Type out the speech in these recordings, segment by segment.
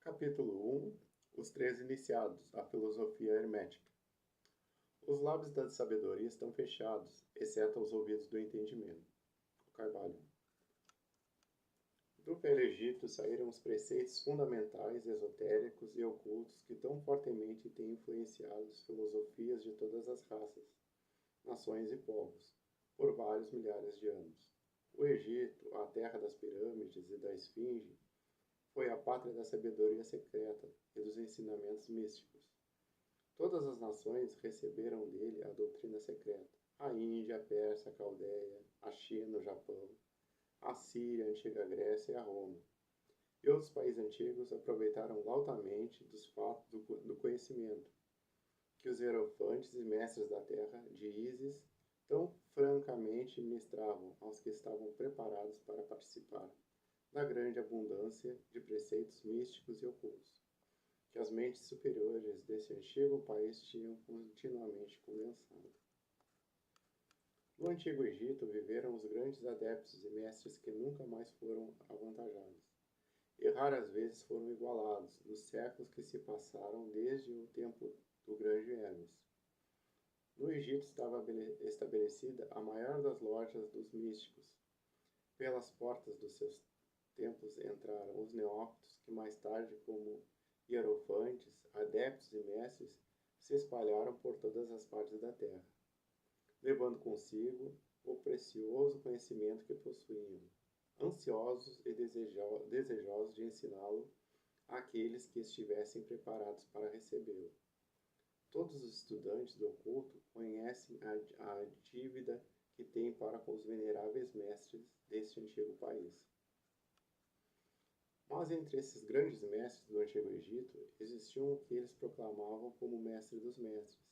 Capítulo 1. Os três iniciados, a filosofia hermética. Os lábios da sabedoria estão fechados, exceto os ouvidos do entendimento. O Carvalho. Do Velho Egito saíram os preceitos fundamentais, esotéricos e ocultos que tão fortemente têm influenciado as filosofias de todas as raças, nações e povos, por vários milhares de anos. O Egito, a terra das pirâmides e da esfinge, foi a pátria da sabedoria secreta e dos ensinamentos místicos. Todas as nações receberam dele a doutrina secreta. A Índia, a Pérsia, a Caldeia, a China, o Japão, a Síria, a antiga Grécia e a Roma. E outros países antigos aproveitaram lautamente dos fatos do conhecimento que os hierofantes e mestres da terra de Ísis tão francamente ministravam aos que estavam preparados para participar da grande abundância de preceitos místicos e ocultos, que as mentes superiores desse antigo país tinham continuamente condensado. No Antigo Egito viveram os grandes adeptos e mestres que nunca mais foram avantajados, e raras vezes foram igualados nos séculos que se passaram desde o tempo do grande Hermes. No Egito estava estabelecida a maior das lojas dos místicos. Pelas portas dos seus templos entraram os neófitos que mais tarde, como hierofantes, adeptos e mestres, se espalharam por todas as partes da terra, levando consigo o precioso conhecimento que possuíam, ansiosos e desejosos de ensiná-lo àqueles que estivessem preparados para recebê-lo. Todos os estudantes do oculto conhecem a dívida que têm para com os veneráveis mestres deste antigo país. Mas entre esses grandes mestres do Antigo Egito, existia um que eles proclamavam como mestre dos mestres.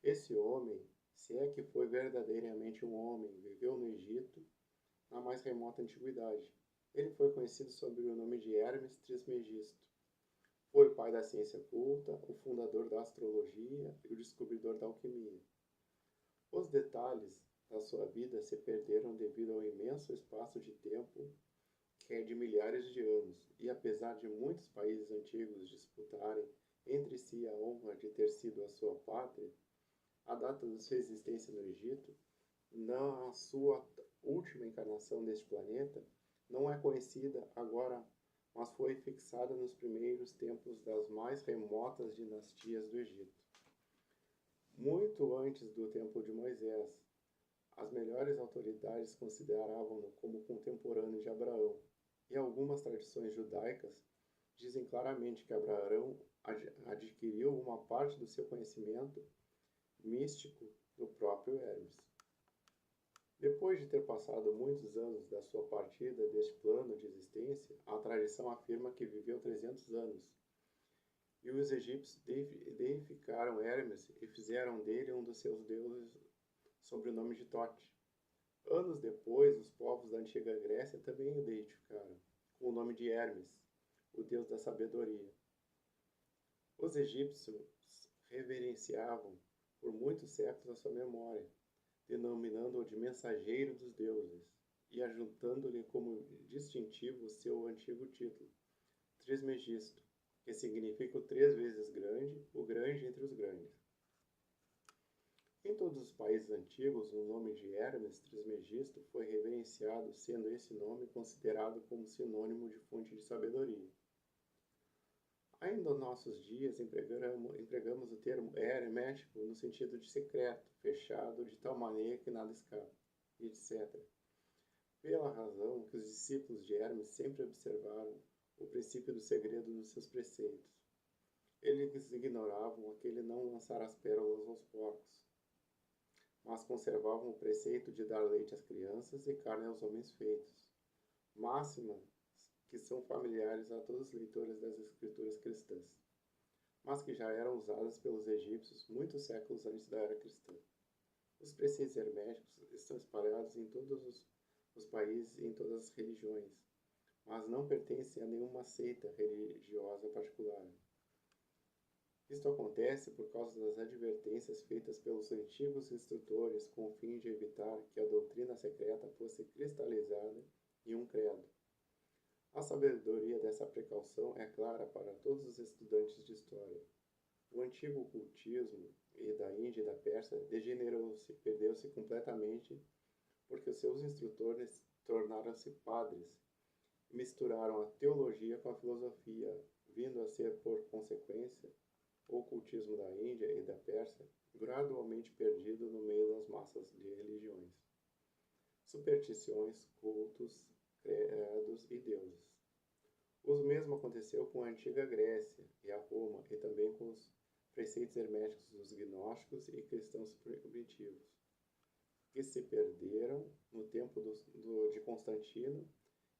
Esse homem, se é que foi verdadeiramente um homem, viveu no Egito na mais remota antiguidade. Ele foi conhecido sob o nome de Hermes Trismegisto. Foi o pai da ciência culta, o fundador da astrologia e o descobridor da alquimia. Os detalhes da sua vida se perderam devido ao imenso espaço de tempo que é de milhares de anos, e apesar de muitos países antigos disputarem entre si a honra de ter sido a sua pátria, a data de sua existência no Egito, na sua última encarnação neste planeta, não é conhecida agora, mas foi fixada nos primeiros tempos das mais remotas dinastias do Egito. Muito antes do tempo de Moisés, as melhores autoridades consideravam-no como contemporâneo de Abraão, e algumas tradições judaicas dizem claramente que Abraão adquiriu uma parte do seu conhecimento místico do próprio Hermes. Depois de ter passado muitos anos da sua partida deste plano de existência, a tradição afirma que viveu 300 anos, e os egípcios deificaram Hermes e fizeram dele um dos seus deuses sob o nome de Tote. Anos depois, os povos da antiga Grécia também o deificaram, com o nome de Hermes, o deus da sabedoria. Os egípcios reverenciavam por muitos séculos a sua memória, denominando-o de mensageiro dos deuses e ajuntando-lhe como distintivo o seu antigo título, Trismegisto, que significa o 3 vezes grande, o grande entre os grandes. Em todos os países antigos, o nome de Hermes Trismegisto foi reverenciado, sendo esse nome considerado como sinônimo de fonte de sabedoria. Ainda nos nossos dias, empregamos o termo hermético no sentido de secreto, fechado, de tal maneira que nada escapa, etc. Pela razão que os discípulos de Hermes sempre observaram o princípio do segredo dos seus preceitos. Eles ignoravam aquele não lançar as pérolas aos porcos, mas conservavam o preceito de dar leite às crianças e carne aos homens feitos, máximas que são familiares a todos os leitores das escrituras cristãs, mas que já eram usadas pelos egípcios muitos séculos antes da era cristã. Os preceitos herméticos estão espalhados em todos os países e em todas as religiões, mas não pertencem a nenhuma seita religiosa particular. Isto acontece por causa das advertências feitas pelos antigos instrutores com o fim de evitar que a doutrina secreta fosse cristalizada em um credo. A sabedoria dessa precaução é clara para todos os estudantes de história. O antigo cultismo e da Índia e da Pérsia degenerou-se, perdeu-se completamente, porque seus instrutores tornaram-se padres e misturaram a teologia com a filosofia, vindo a ser, por consequência, o cultismo da Índia e da Pérsia gradualmente perdido no meio das massas de religiões, superstições, cultos, credos e deuses. O mesmo aconteceu com a antiga Grécia e a Roma, e também com os preceitos herméticos dos gnósticos e cristãos primitivos, que se perderam no tempo de Constantino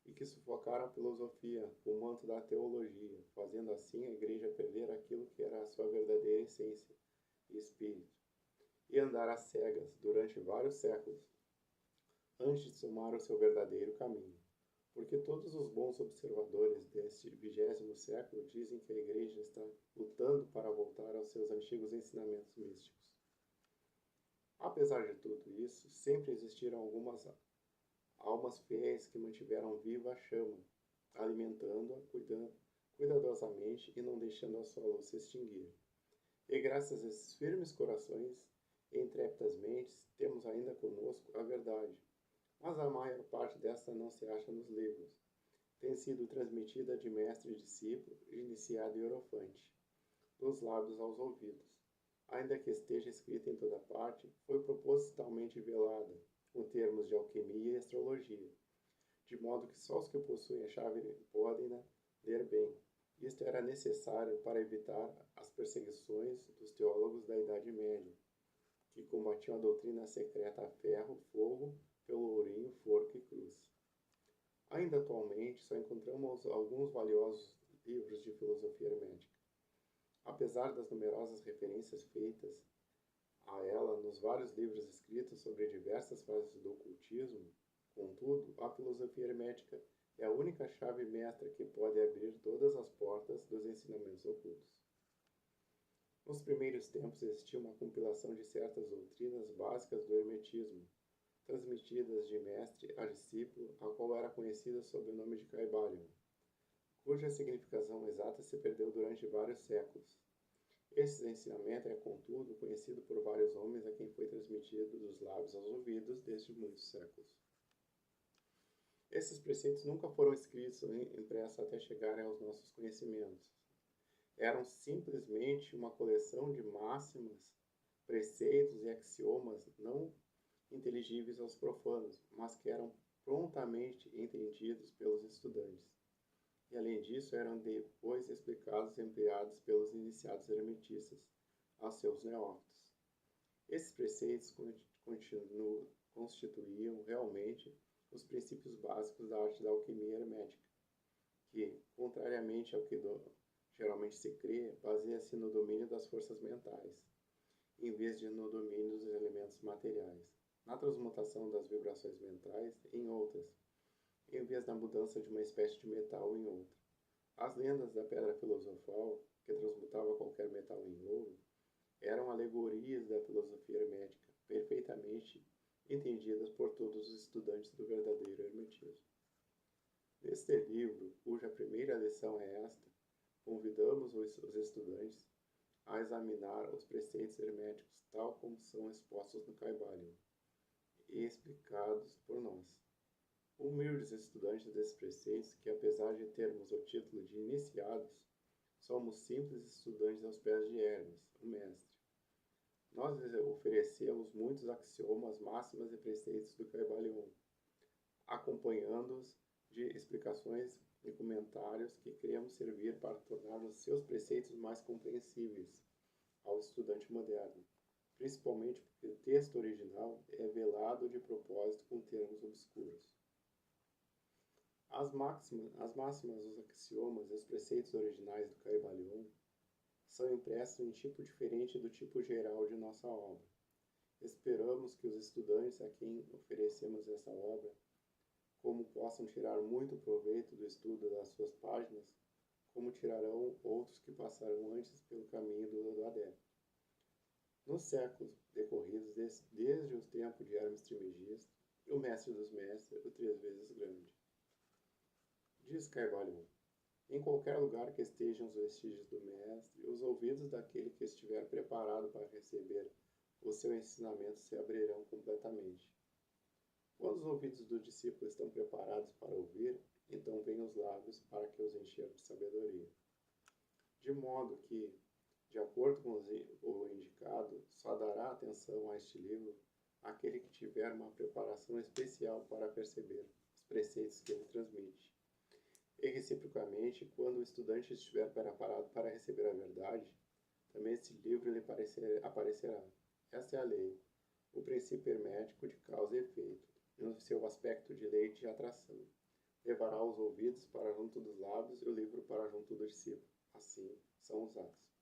e que sufocaram a filosofia com o manto da teologia, fazendo assim a Igreja perder aquilo que era a sua verdadeira essência e espírito, e andar às cegas durante vários séculos, antes de tomar o seu verdadeiro caminho. Porque todos os bons observadores deste 20º século dizem que a Igreja está lutando para voltar aos seus antigos ensinamentos místicos. Apesar de tudo isso, sempre existiram algumas almas fiéis que mantiveram viva a chama, alimentando-a, cuidadosamente e não deixando a sua luz se extinguir. E graças a esses firmes corações e intrépidas mentes, temos ainda conosco a verdade, mas a maior parte desta não se acha nos livros. Tem sido transmitida de mestre e discípulo, iniciado e orofante, dos lábios aos ouvidos. Ainda que esteja escrita em toda parte, foi propositalmente velada, com termos de alquimia e astrologia, de modo que só os que possuem a chave podem ler bem. Isto era necessário para evitar as perseguições dos teólogos da Idade Média, que combatiam a doutrina secreta a ferro, fogo, pelourinho, forca e cruz. Ainda atualmente, só encontramos alguns valiosos livros de filosofia hermética. Apesar das numerosas referências feitas a ela nos vários livros escritos sobre diversas fases do ocultismo, contudo, a filosofia hermética é a única chave mestra que pode abrir todas as portas dos ensinamentos ocultos. Nos primeiros tempos existia uma compilação de certas doutrinas básicas do hermetismo, transmitidas de mestre a discípulo, a qual era conhecida sob o nome de Kybalion, cuja significação exata se perdeu durante vários séculos. Esse ensinamento é, contudo, conhecido por vários homens a quem foi transmitido dos lábios aos ouvidos desde muitos séculos. Esses preceitos nunca foram escritos ou impressos até chegarem aos nossos conhecimentos. Eram simplesmente uma coleção de máximas, preceitos e axiomas não inteligíveis aos profanos, mas que eram prontamente entendidos pelos estudantes. E, além disso, eram depois explicados e ampliados pelos iniciados hermetistas a seus neófitos. Esses preceitos constituíam realmente os princípios básicos da arte da alquimia hermética, que, contrariamente ao que geralmente se crê, baseia-se no domínio das forças mentais, em vez de no domínio dos elementos materiais, na transmutação das vibrações mentais em outras, em vez da mudança de uma espécie de metal em outra. As lendas da pedra filosofal, que transmutava qualquer metal em ouro, eram alegorias da filosofia hermética, perfeitamente entendidas por todos os estudantes do verdadeiro hermetismo. Neste livro, cuja primeira lição é esta, convidamos os estudantes a examinar os preceitos herméticos tal como são expostos no Kybalion e explicados por nós. Humildes estudantes desses preceitos, que apesar de termos o título de iniciados, somos simples estudantes aos pés de Hermes, o mestre. Nós oferecemos muitos axiomas, máximas e preceitos do Kybalion, acompanhando-os de explicações e comentários que queremos servir para tornar os seus preceitos mais compreensíveis ao estudante moderno, principalmente porque o texto original é velado de propósito com termos obscuros. As máximas, os axiomas e os preceitos originais do Kybalion são impressos em tipo diferente do tipo geral de nossa obra. Esperamos que os estudantes a quem oferecemos essa obra, como possam tirar muito proveito do estudo das suas páginas, como tirarão outros que passarão antes pelo caminho do adepto. Nos séculos decorridos, desde os tempos de Hermes Trismegisto, o mestre dos mestres, o 3 vezes grande, Diz Carvalho: em qualquer lugar que estejam os vestígios do Mestre, os ouvidos daquele que estiver preparado para receber o seu ensinamento se abrirão completamente. Quando os ouvidos do discípulo estão preparados para ouvir, então vêm os lábios para que os encher de sabedoria. De modo que, de acordo com o indicado, só dará atenção a este livro aquele que tiver uma preparação especial para perceber os preceitos que ele transmite. E, reciprocamente, quando o estudante estiver preparado para receber a verdade, também esse livro lhe aparecerá. Esta é a lei, o princípio hermético de causa e efeito, no seu aspecto de lei de atração. Levará os ouvidos para junto dos lábios e o livro para junto do discípulo. Assim são os atos.